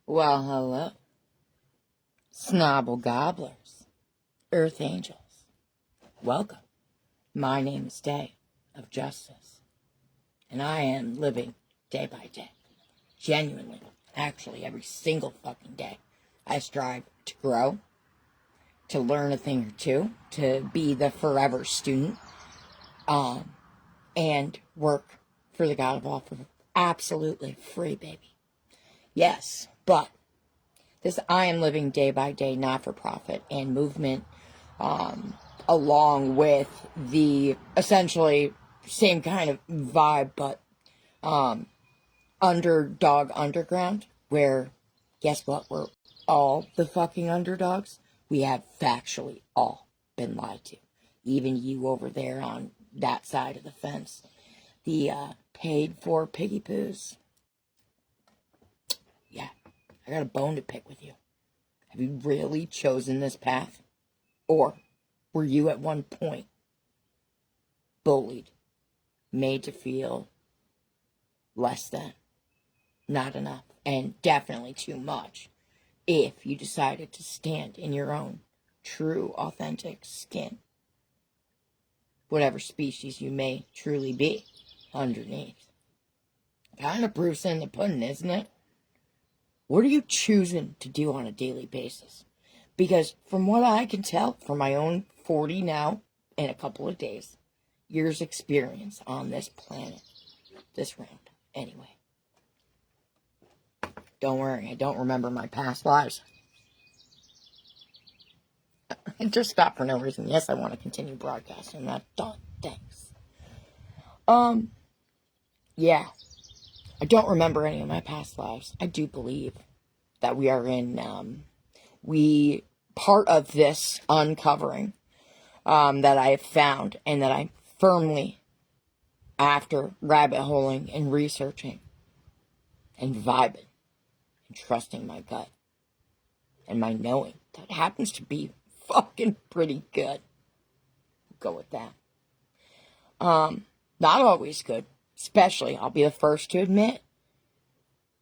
Well, hello, Snobble Gobblers, Earth Angels. Welcome. My name is Day of Justice, and I am living day by day. Genuinely, actually, every single fucking day. I strive to grow, to learn a thing or two, to be the forever student, and work for the God of all for absolutely free, baby. Yes, but this I am living day by day, not for profit and movement, along with the essentially same kind of vibe, but Underdog Underground, where guess what? We're all the fucking underdogs. We have factually all been lied to. Even you over there on that side of the fence. The paid for piggy poos. Yeah, I got a bone to pick with you. Have you really chosen this path? Or were you at one point bullied, made to feel less than, not enough, and definitely too much if you decided to stand in your own true, authentic skin? Whatever species you may truly be underneath. Kind of proof's in the pudding, isn't it? What are you choosing to do on a daily basis? Because from what I can tell, from my own 40 now, in a couple of days, years experience on this planet, this round, anyway. Don't worry, I don't remember my past lives. I just stopped for no reason. Yes, I want to continue broadcasting. That done. Thanks. Yeah. I don't remember any of my past lives. I do believe that we are in, part of this uncovering, that I have found, and that I firmly, after rabbit holing and researching, and vibing, and trusting my gut, and my knowing, that happens to be fucking pretty good. Go with that. Not always good. Especially, I'll be the first to admit,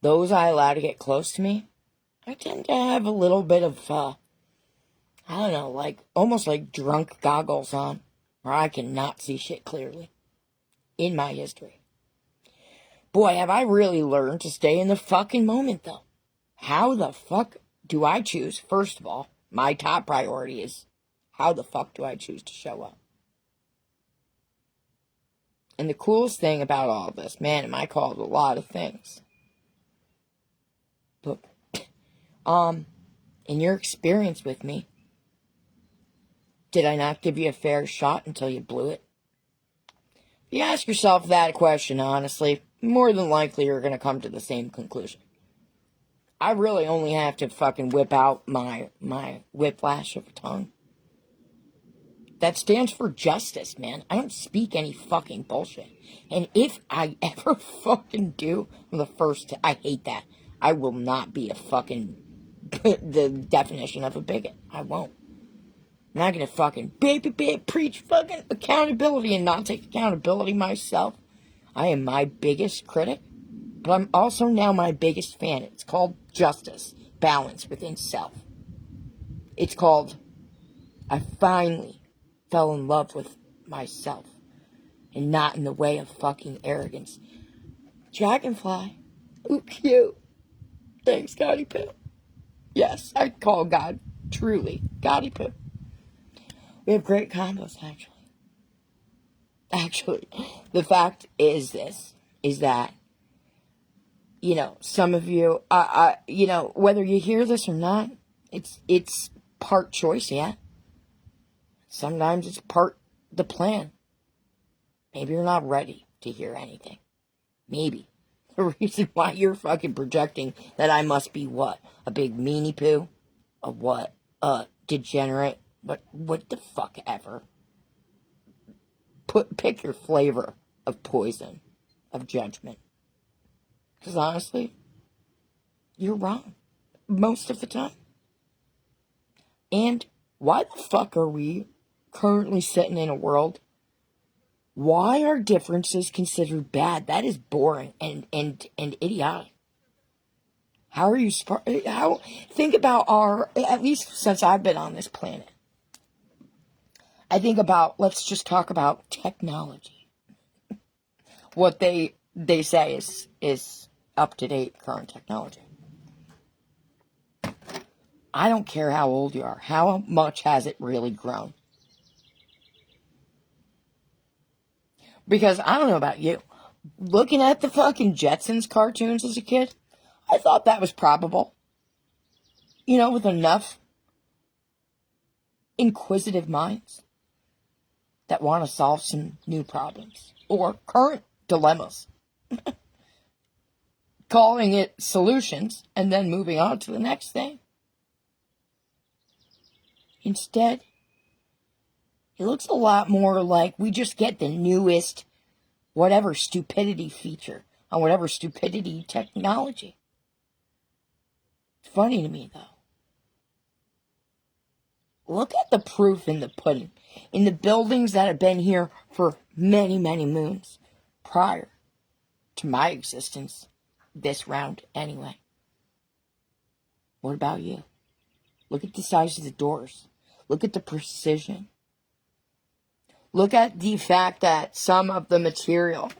those I allow to get close to me, I tend to have a little bit of, I don't know, like, almost like drunk goggles on, where I cannot see shit clearly. In my history. Boy, have I really learned to stay in the fucking moment, though. How the fuck do I choose? First of all, my top priority is, how the fuck do I choose to show up? And the coolest thing about all of this, man, am I called a lot of things. But, in your experience with me, did I not give you a fair shot until you blew it? If you ask yourself that question, honestly, more than likely you're going to come to the same conclusion. I really only have to fucking whip out my whiplash of a tongue. That stands for justice, man. I don't speak any fucking bullshit. And if I ever fucking do, I'm the first to, I hate that. I will not be a fucking, the definition of a bigot. I won't. I'm not gonna fucking preach fucking accountability and not take accountability myself. I am my biggest critic, but I'm also now my biggest fan. It's called justice, balance within self. It's called, I finally fell in love with myself and not in the way of fucking arrogance. Dragonfly. Ooh, cute. Thanks, Gotti Poo. Yes, I call God truly Gotti Poo. We have great combos, actually. Actually, the fact is that, you know, some of you, you know, whether you hear this or not, it's part choice, yeah. Sometimes it's part the plan. Maybe you're not ready to hear anything. Maybe. The reason why you're fucking projecting that I must be what? A big meanie poo? A what? Degenerate? What the fuck ever? Pick your flavor of poison, of judgment. Because honestly, you're wrong. Most of the time. And why the fuck are we currently sitting in a world? Why are differences considered bad? That is boring and idiotic. How are you, think about at least since I've been on this planet, I think about, let's just talk about technology. What they say is up-to-date current technology. I don't care how old you are. How much has it really grown? Because I don't know about you. Looking at the fucking Jetsons cartoons as a kid, I thought that was probable. You know, with enough inquisitive minds that want to solve some new problems or current dilemmas. Calling it solutions and then moving on to the next thing. Instead, it looks a lot more like we just get the newest whatever stupidity feature on whatever stupidity technology. It's funny to me, though. Look at the proof in the pudding. In the buildings that have been here for many, many moons prior to my existence, this round anyway. What about you? Look at the size of the doors. Look at the precision. Look at the fact that some of the material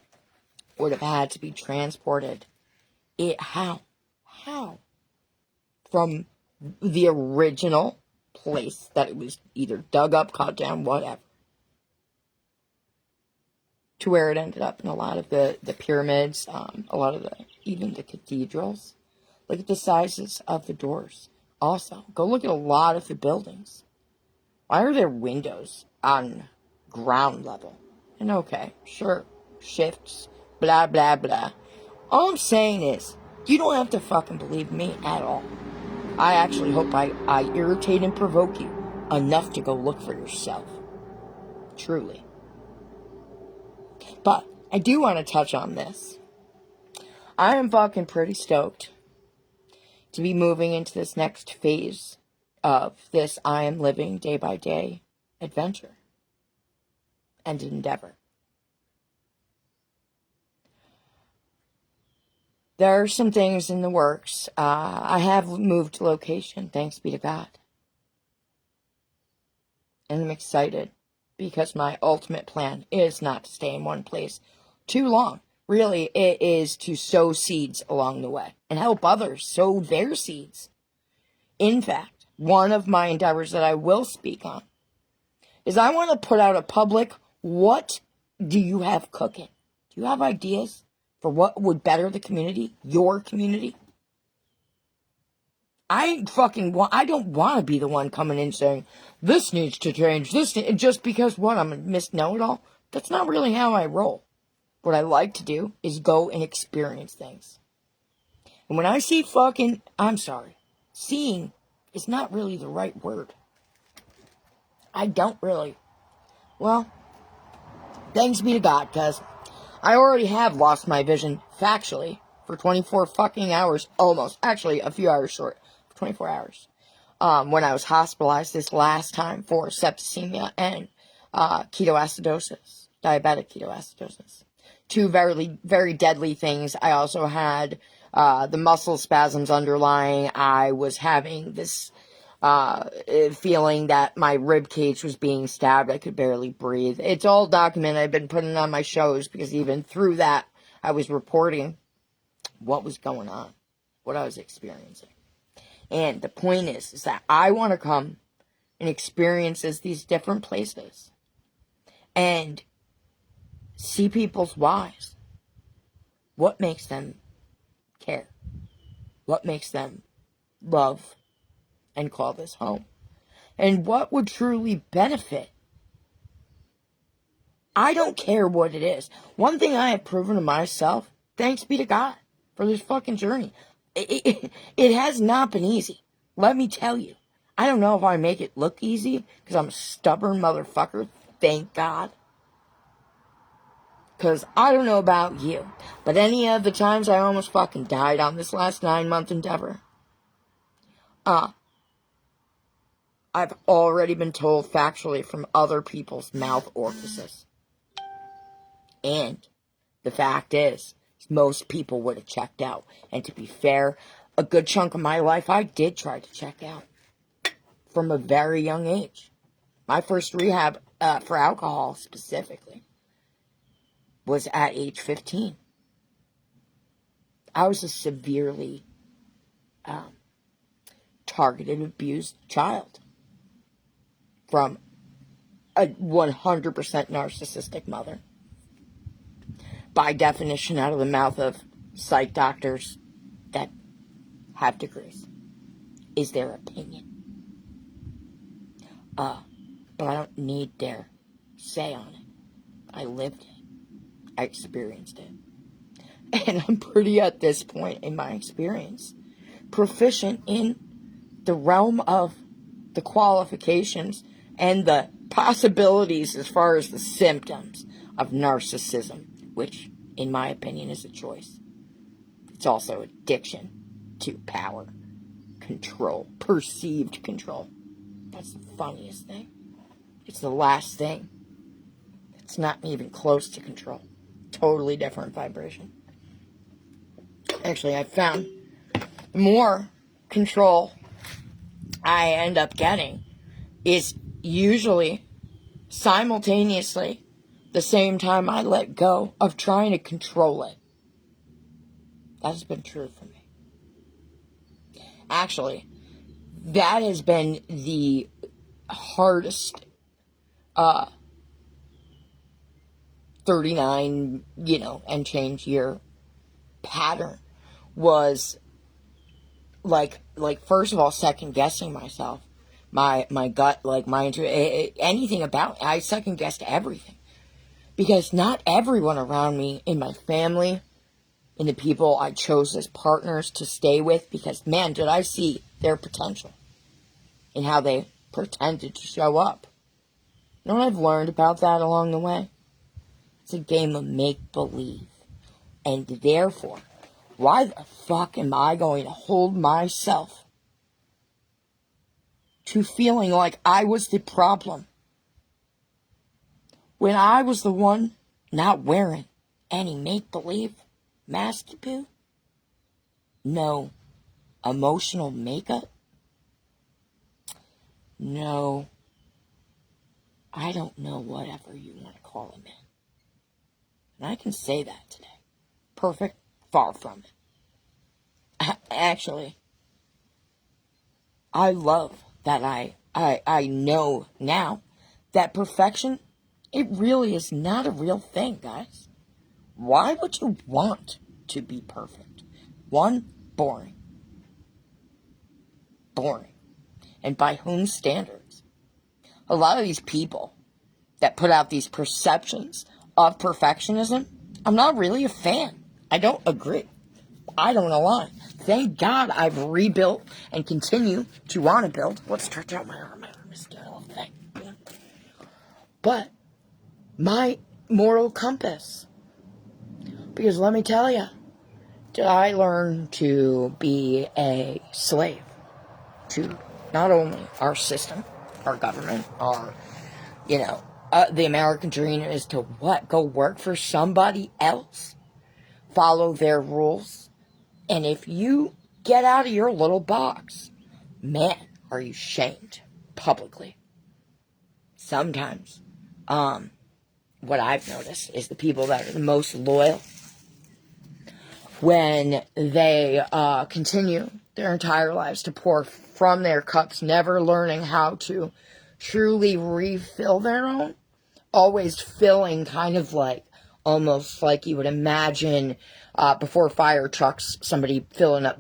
would have had to be transported. How? From the original place that it was either dug up, cut down, whatever, to where it ended up in a lot of the pyramids, a lot of even the cathedrals. Look at the sizes of the doors. Also, go look at a lot of the buildings. Why are there windows on ground level? And okay, sure, shifts, blah, blah, blah. All I'm saying is, you don't have to fucking believe me at all. I actually hope I irritate and provoke you enough to go look for yourself. Truly. But I do want to touch on this. I am fucking pretty stoked to be moving into this next phase of this I am living day by day adventure and endeavor. There are some things in the works. I have moved location, thanks be to God. And I'm excited because my ultimate plan is not to stay in one place too long. Really, it is to sow seeds along the way and help others sow their seeds. In fact, one of my endeavors that I will speak on is I want to put out a public, what do you have cooking? Do you have ideas for what would better the community, your community? I don't want to be the one coming in saying, this needs to change, just because what, I'm a Miss Know-It-All? That's not really how I roll. What I like to do is go and experience things. And when I see seeing is not really the right word. I don't really. Well, thanks be to God, because I already have lost my vision factually for 24 fucking hours, almost. Actually, a few hours short. 24 hours. When I was hospitalized this last time for septicemia and ketoacidosis, diabetic ketoacidosis. Two very, very deadly things. I also had the muscle spasms underlying. I was having this feeling that my rib cage was being stabbed. I could barely breathe. It's all documented. I've been putting it on my shows because even through that, I was reporting what was going on, what I was experiencing. And the point is that I want to come and experience these different places and see people's whys. What makes them care? What makes them love and call this home? And what would truly benefit? I don't care what it is. One thing I have proven to myself, thanks be to God, for this fucking journey. It has not been easy. Let me tell you. I don't know if I make it look easy, because I'm a stubborn motherfucker, thank God. Because I don't know about you, but any of the times I almost fucking died on this last 9-month endeavor, I've already been told factually from other people's mouth orifices. And the fact is, most people would have checked out. And to be fair, a good chunk of my life, I did try to check out from a very young age. My first rehab for alcohol, specifically, was at age 15. I was a severely targeted, abused child from a 100% narcissistic mother. By definition, out of the mouth of psych doctors that have degrees, is their opinion. But I don't need their say on it. I lived it. I experienced it. And I'm pretty, at this point in my experience, proficient in the realm of the qualifications and the possibilities as far as the symptoms of narcissism, which, in my opinion, is a choice. It's also addiction to power, control, perceived control. That's the funniest thing. It's the last thing. It's not even close to control. Totally different vibration. Actually, I found the more control I end up getting is usually simultaneously the same time I let go of trying to control it. That's been true for me. Actually, that has been the hardest 39, and change year pattern was like first of all, second guessing myself, my gut, like anything about it. I second guessed everything because not everyone around me in my family, in the people I chose as partners to stay with, because man, did I see their potential in how they pretended to show up. You know what I've learned about that along the way? It's a game of make-believe. And therefore, why the fuck am I going to hold myself to feeling like I was the problem when I was the one not wearing any make-believe mask-poo? No emotional makeup? No, I don't know, whatever you want to call it, man. And I can say that today. Perfect? Far from it. Actually, I love that I know now that perfection, it really is not a real thing, guys. Why would you want to be perfect? One, boring. Boring. And by whose standards? A lot of these people that put out these perceptions of perfectionism, I'm not really a fan. I don't agree. I don't know why. Thank God I've rebuilt and continue to want to build. Let's stretch out my arm. This little thing. But my moral compass. Because let me tell you, did I learn to be a slave to not only our system, our government, our, the American dream is to what? Go work for somebody else. Follow their rules. And if you get out of your little box, man, are you shamed publicly. Sometimes, what I've noticed is the people that are the most loyal, when they continue their entire lives to pour from their cups, never learning how to truly refill their own, always filling kind of like, almost like you would imagine before fire trucks, somebody filling up